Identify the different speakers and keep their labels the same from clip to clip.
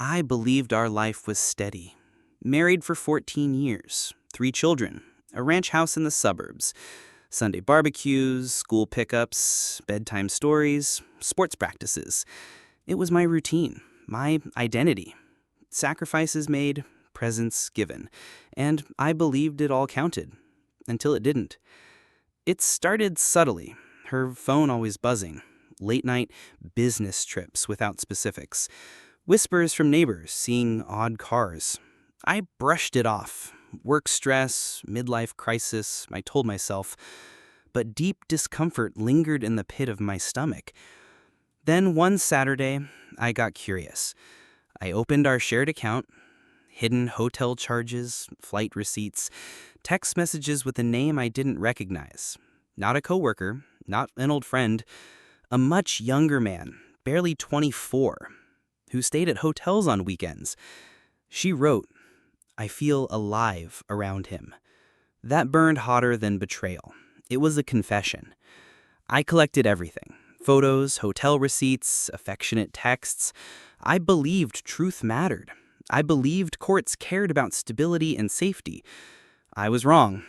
Speaker 1: I believed our life was steady. Married for 14 years, 3 children, a ranch house in the suburbs, Sunday barbecues, school pickups, bedtime stories, sports practices. It was my routine, my identity. Sacrifices made, presents given, and I believed it all counted, until it didn't. It started subtly, her phone always buzzing, late night business trips without specifics, whispers from neighbors seeing odd cars. I brushed it off. Work stress, midlife crisis, I told myself, but deep discomfort lingered in the pit of my stomach. Then one Saturday, I got curious. I opened our shared account, hidden hotel charges, flight receipts, text messages with a name I didn't recognize. Not a coworker, not an old friend, a much younger man, barely 24, who stayed at hotels on weekends. She wrote, "I feel alive around him." That burned hotter than betrayal. It was a confession. I collected everything. Photos, hotel receipts, affectionate texts. I believed truth mattered. I believed courts cared about stability and safety. I was wrong.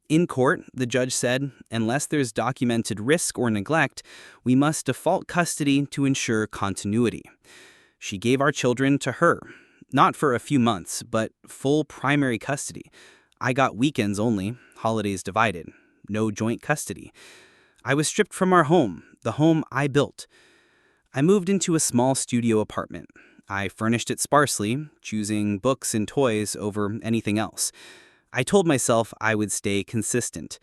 Speaker 1: In court, the judge said, unless there's documented risk or neglect, we must default custody to ensure continuity. She gave our children to her, not for a few months, but full primary custody. I got weekends only, holidays divided, no joint custody. I was stripped from our home, the home I built. I moved into a small studio apartment. I furnished it sparsely, choosing books and toys over anything else. I told myself I would stay consistent.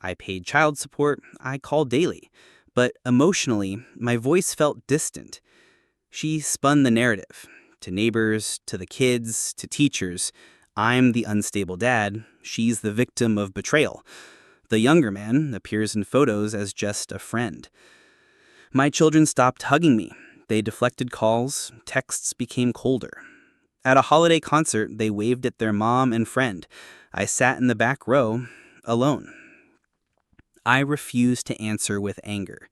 Speaker 1: I paid child support, I called daily. But emotionally, my voice felt distant. She spun the narrative. To neighbors, to the kids, to teachers. I'm the unstable dad, she's the victim of betrayal. The younger man appears in photos as just a friend. My children stopped hugging me. They deflected calls, texts became colder. At a holiday concert, they waved at their mom and friend. I sat in the back row, alone. I refused to answer with anger.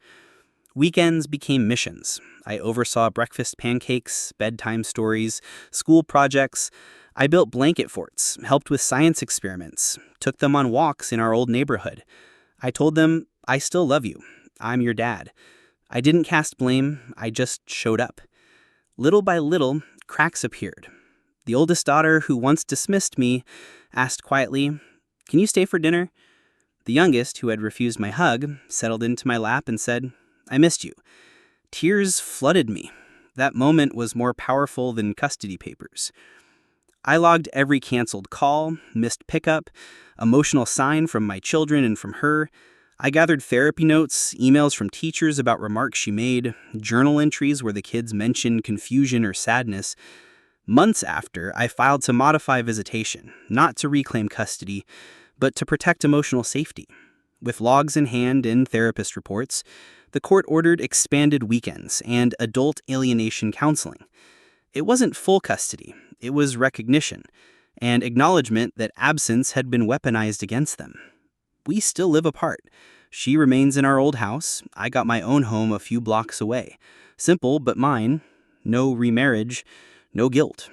Speaker 1: Weekends became missions. I oversaw breakfast pancakes, bedtime stories, school projects. I built blanket forts, helped with science experiments, took them on walks in our old neighborhood. I told them, I still love you. I'm your dad. I didn't cast blame, I just showed up. Little by little, cracks appeared. The oldest daughter, who once dismissed me, asked quietly, "Can you stay for dinner?" The youngest, who had refused my hug, settled into my lap and said, "I missed you." Tears flooded me. That moment was more powerful than custody papers. I logged every canceled call, missed pickup, emotional sign from my children and from her. I gathered therapy notes, emails from teachers about remarks she made, journal entries where the kids mentioned confusion or sadness. Months after, I filed to modify visitation, not to reclaim custody, but to protect emotional safety. With logs in hand and therapist reports, the court ordered expanded weekends and adult alienation counseling. It wasn't full custody, it was recognition, and acknowledgement that absence had been weaponized against them. We still live apart. She remains in our old house. I got my own home a few blocks away. Simple, but mine. No remarriage, no guilt.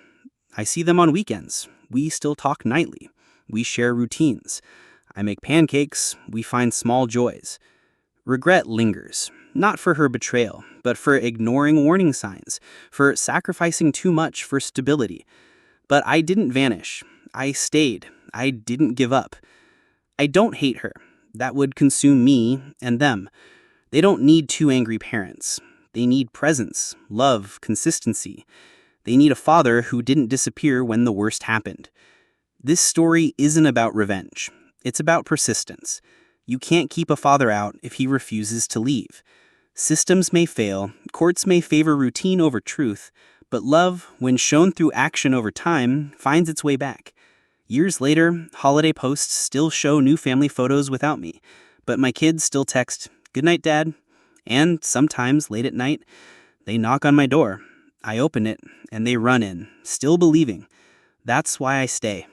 Speaker 1: I see them on weekends. We still talk nightly. We share routines. I make pancakes. We find small joys. Regret lingers, not for her betrayal, but for ignoring warning signs, for sacrificing too much for stability. But I didn't vanish. I stayed. I didn't give up. I don't hate her. That would consume me and them. They don't need 2 angry parents. They need presence, love, consistency. They need a father who didn't disappear when the worst happened. This story isn't about revenge. It's about persistence. You can't keep a father out if he refuses to leave. Systems may fail, courts may favor routine over truth, but love, when shown through action over time, finds its way back. Years later, holiday posts still show new family photos without me, but my kids still text, "Good night, Dad." And sometimes, late at night, they knock on my door. I open it, and they run in, still believing. That's why I stay.